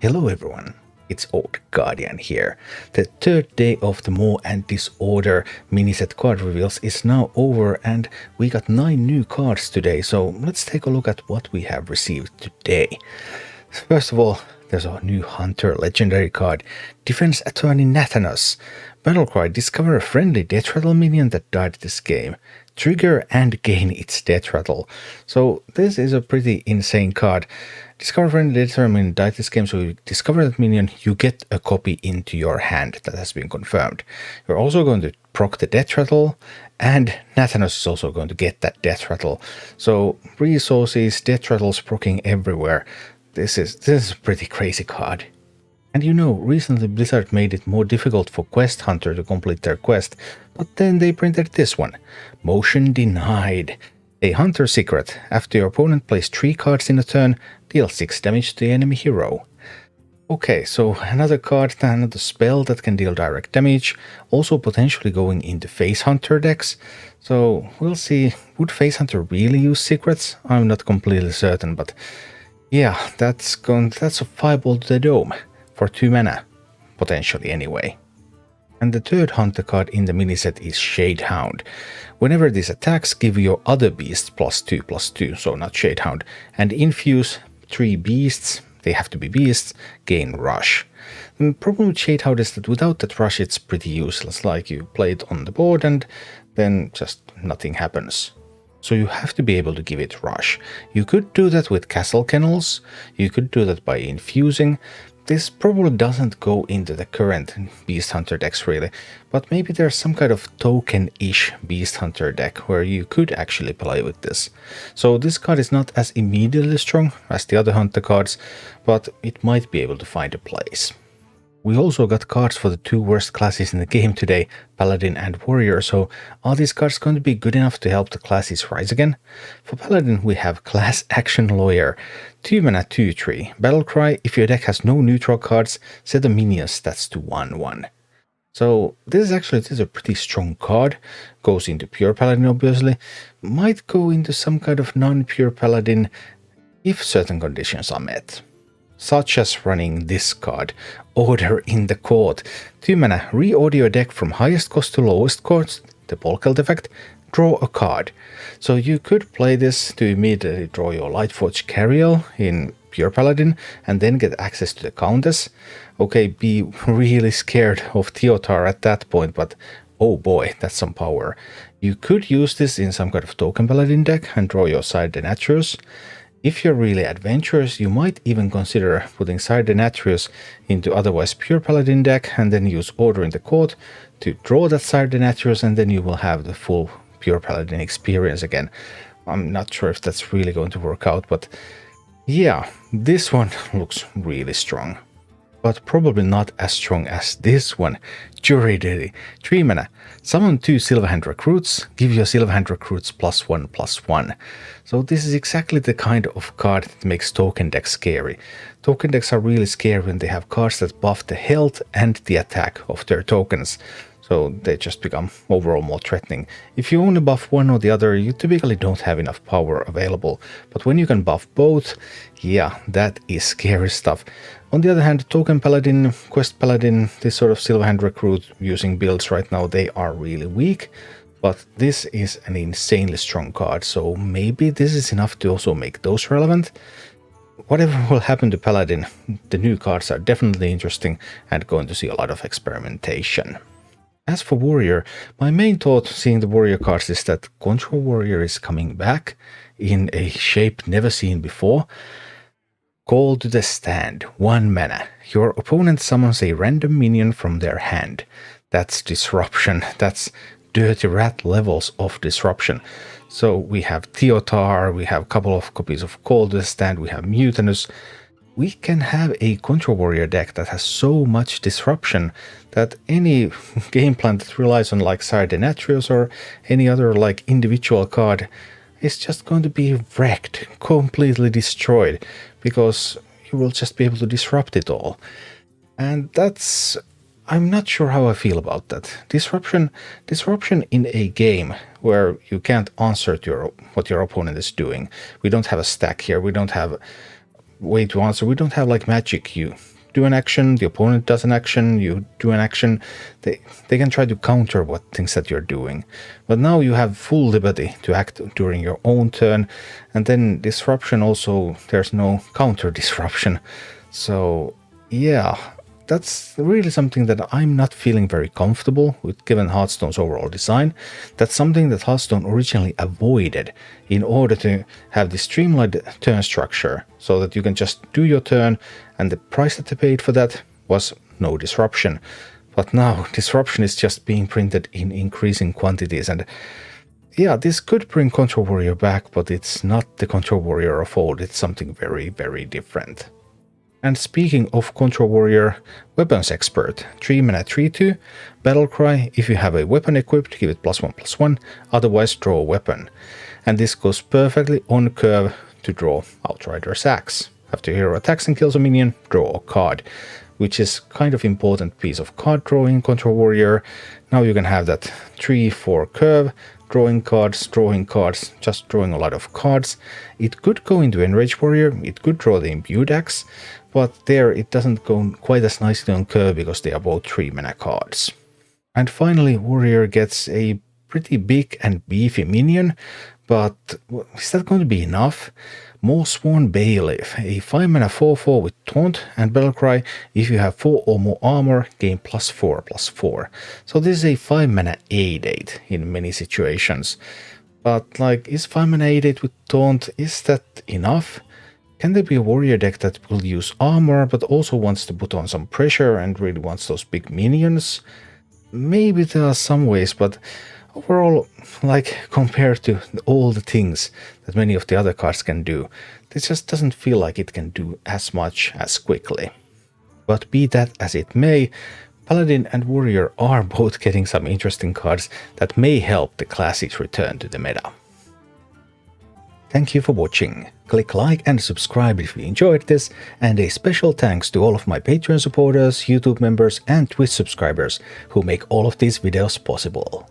Hello everyone, it's Old Guardian here. The third day of the Maw and Disorder mini-set card reveals is now over and we got 9 new cards today, so let's take a look at what we have received today. First of all, there's a new Hunter legendary card, Defense Attorney Nathanos. Battlecry, discover a friendly death rattle minion that died this game. Trigger and gain its death rattle. So this is a pretty insane card. Discover friendly death rattle minion died this game, so you discover that minion, you get a copy into your hand. That has been confirmed. You're also going to proc the death rattle, and Nathanos is also going to get that death rattle. So resources, death rattles proccing everywhere. This is a pretty crazy card. And you know, recently Blizzard made it more difficult for Quest Hunter to complete their quest, but then they printed this one. Motion denied. A Hunter secret. After your opponent plays 3 cards in a turn, deal 6 damage to the enemy hero. Okay, so another card, another spell that can deal direct damage, also potentially going into Face Hunter decks. So we'll see, would Face Hunter really use secrets? I'm not completely certain, but yeah, that's a fireball to the dome. For 2 mana, potentially anyway. And the third Hunter card in the mini-set is Shadehound. Whenever this attacks, give your other beast +2/+2, so not Shadehound, and infuse 3 beasts, they have to be beasts, gain Rush. The problem with Shadehound is that without that Rush it's pretty useless, like you play it on the board and then just nothing happens. So you have to be able to give it Rush. You could do that with Castle Kennels, you could do that by infusing. This probably doesn't go into the current Beast Hunter decks really, but maybe there's some kind of token-ish Beast Hunter deck where you could actually play with this. So this card is not as immediately strong as the other Hunter cards, but it might be able to find a place. We also got cards for the 2 worst classes in the game today, Paladin and Warrior, so are these cards going to be good enough to help the classes rise again? For Paladin we have Class Action Lawyer, 2 mana 2/3, Battlecry, if your deck has no neutral cards, set the minion stats to 1/1. So this is a pretty strong card, goes into Pure Paladin obviously, might go into some kind of non-pure Paladin if certain conditions are met. Such as running this card, Order in the Court. 2 mana, reorder your deck from highest cost to lowest cost, the Polkelt effect, draw a card. So you could play this to immediately draw your Lightforged Cariel in Pure Paladin and then get access to the Countess. Okay, be really scared of Theotar at that point, but oh boy, that's some power. You could use this in some kind of Token Paladin deck and draw your Sire Denatrius. If you're really adventurous, you might even consider putting Sire Denatrius into otherwise Pure Paladin deck and then use Order in the Court to draw that Sire Denatrius, and then you will have the full Pure Paladin experience again. I'm not sure if that's really going to work out, but yeah, this one looks really strong. But probably not as strong as this one. Jury Duty, 3 mana, summon 2 Silverhand Recruits, give your Silverhand Recruits +1/+1. So this is exactly the kind of card that makes token decks scary. Token decks are really scary when they have cards that buff the health and the attack of their tokens. So they just become overall more threatening. If you only buff one or the other, you typically don't have enough power available. But when you can buff both, yeah, that is scary stuff. On the other hand, Token Paladin, Quest Paladin, this sort of Silverhand Recruit using builds right now, they are really weak. But this is an insanely strong card, so maybe this is enough to also make those relevant. Whatever will happen to Paladin, the new cards are definitely interesting and going to see a lot of experimentation. As for Warrior, my main thought seeing the Warrior cards is that Control Warrior is coming back in a shape never seen before. Call to the Stand, 1 mana. Your opponent summons a random minion from their hand. That's disruption. That's dirty rat levels of disruption. So we have Theotar, we have a couple of copies of Call to the Stand, we have Mutinous. We can have a Control Warrior deck that has so much disruption that any game plan that relies on like Sire Denatrius or any other like individual card is just going to be wrecked, completely destroyed, because you will just be able to disrupt it all. And I'm not sure how I feel about that. Disruption in a game where you can't answer to what your opponent is doing. We don't have a stack here, we don't have way to answer. We don't have like Magic. You do an action, the opponent does an action, you do an action, they can try to counter what things that you're doing. But now you have full liberty to act during your own turn, and then disruption also, there's no counter disruption. So yeah, that's really something that I'm not feeling very comfortable with given Hearthstone's overall design. That's something that Hearthstone originally avoided in order to have the streamlined turn structure so that you can just do your turn, and the price that they paid for that was no disruption. But now disruption is just being printed in increasing quantities, and yeah, this could bring Control Warrior back, but it's not the Control Warrior of old. It's something very, very different. And speaking of Control Warrior, Weapons Expert, 3 mana 3/2, Battle Cry, if you have a weapon equipped, give it +1/+1, otherwise draw a weapon. And this goes perfectly on curve to draw Outrider's Axe. After your hero attacks and kills a minion, draw a card, which is kind of important piece of card drawing in Control Warrior. Now you can have that 3/4 curve, drawing cards, just drawing a lot of cards. It could go into Enrage Warrior, it could draw the Imbued Axe, but there it doesn't go quite as nicely on curve because they are both 3 mana cards. And finally, Warrior gets a pretty big and beefy minion, but is that going to be enough? Sworn Bailiff, a 5 mana 4/4 with Taunt and Battlecry. If you have 4 or more armor, gain +4/+4. So this is a 5 mana 8/8 in many situations. But like, is 5 mana 8/8 with Taunt, is that enough? Can there be a warrior deck that will use armor but also wants to put on some pressure and really wants those big minions? Maybe there are some ways, but overall, like, compared to all the things that many of the other cards can do, this just doesn't feel like it can do as much as quickly. But be that as it may, Paladin and Warrior are both getting some interesting cards that may help the classes return to the meta. Thank you for watching. Click like and subscribe if you enjoyed this, and a special thanks to all of my Patreon supporters, YouTube members and Twitch subscribers who make all of these videos possible.